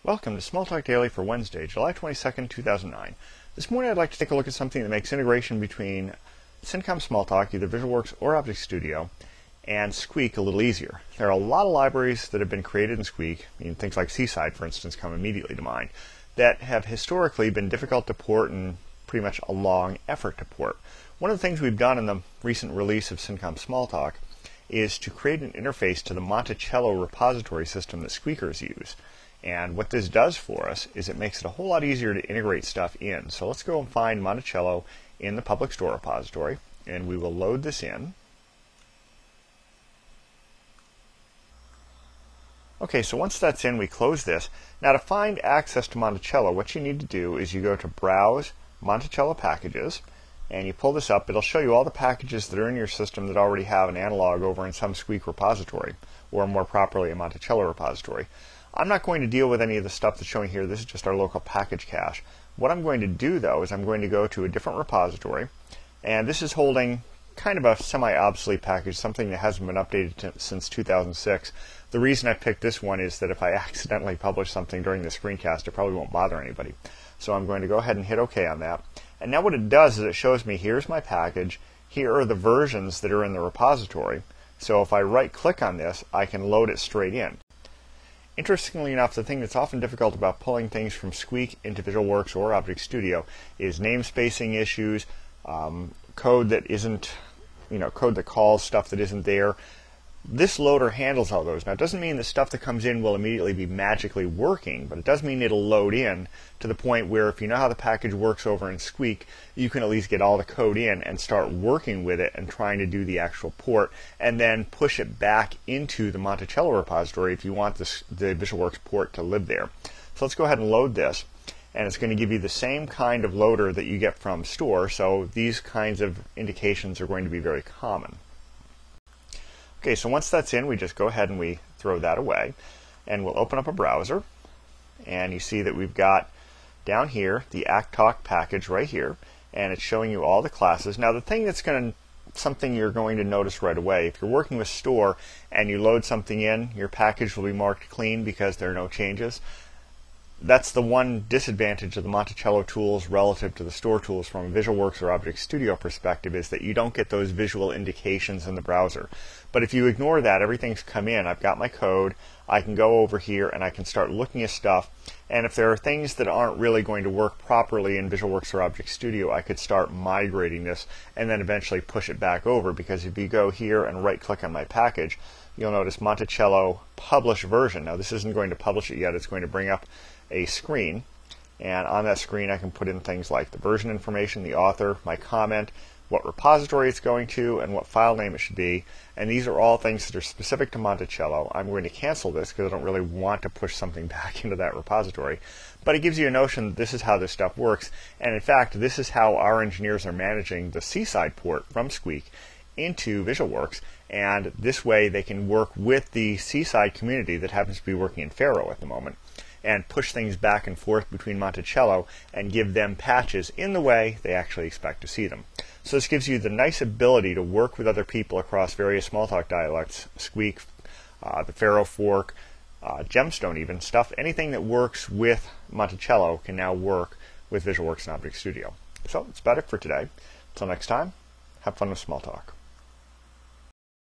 Welcome to Smalltalk Daily for Wednesday, July 22nd, 2009. This morning I'd like to take a look at something that makes integration between Cincom Smalltalk, either VisualWorks or Object Studio, and Squeak a little easier. There are a lot of libraries that have been created in Squeak, things like Seaside, for instance, come immediately to mind, that have historically been difficult to port and pretty much a long effort to port. One of the things we've done in the recent release of Cincom Smalltalk is to create an interface to the Monticello repository system that Squeakers use. And what this does for us is it makes it a whole lot easier to integrate stuff in. So let's go and find Monticello in the public store repository, and we will load this in. Okay, so once that's in, we close this. Now to find access to Monticello, what you need to do is you go to Browse Monticello Packages, and you pull this up. It'll show you all the packages that are in your system that already have an analog over in some Squeak repository, or more properly a Monticello repository. I'm not going to deal with any of the stuff that's showing here. This is just our local package cache. What I'm going to do, though, is I'm going to go to a different repository, and this is holding kind of a semi-obsolete package, something that hasn't been updated since 2006. The reason I picked this one is that if I accidentally publish something during the screencast, it probably won't bother anybody. So I'm going to go ahead and hit OK on that. And now what it does is it shows me here's my package, here are the versions that are in the repository. So if I right-click on this, I can load it straight in. Interestingly enough, the thing that's often difficult about pulling things from Squeak into VisualWorks or Object Studio is namespacing issues, code that isn't, code that calls stuff that isn't there. This loader handles all those. Now, it doesn't mean the stuff that comes in will immediately be magically working, but it does mean it'll load in to the point where if you know how the package works over in Squeak, you can at least get all the code in and start working with it and trying to do the actual port, and then push it back into the Monticello repository if you want the VisualWorks port to live there. So let's go ahead and load this, and it's going to give you the same kind of loader that you get from store, so these kinds of indications are going to be very common. Okay, so once that's in, we just go ahead and we throw that away, and we'll open up a browser, and you see that we've got down here the ActTalk package right here, and it's showing you all the classes. Now the thing that's something you're going to notice right away, if you're working with store and you load something in, your package will be marked clean because there are no changes. That's the one disadvantage of the Monticello tools relative to the store tools from a VisualWorks or Object Studio perspective, is that you don't get those visual indications in the browser. But if you ignore that, everything's come in. I've got my code. I can go over here and I can start looking at stuff. And if there are things that aren't really going to work properly in VisualWorks or Object Studio, I could start migrating this and then eventually push it back over. Because if you go here and right-click on my package, you'll notice Monticello Publish Version. Now this isn't going to publish it yet. It's going to bring up a screen, and on that screen I can put in things like the version information, the author, my comment, what repository it's going to, and what file name it should be. And these are all things that are specific to Monticello. I'm going to cancel this because I don't really want to push something back into that repository. But it gives you a notion that this is how this stuff works, and in fact this is how our engineers are managing the Seaside port from Squeak into VisualWorks, and this way they can work with the Seaside community that happens to be working in Faro at the moment, and push things back and forth between Monticello and give them patches in the way they actually expect to see them. So this gives you the nice ability to work with other people across various Smalltalk dialects, Squeak, the Faro fork, Gemstone even, stuff, anything that works with Monticello can now work with VisualWorks and Object Studio. So that's about it for today. Until next time, have fun with Smalltalk.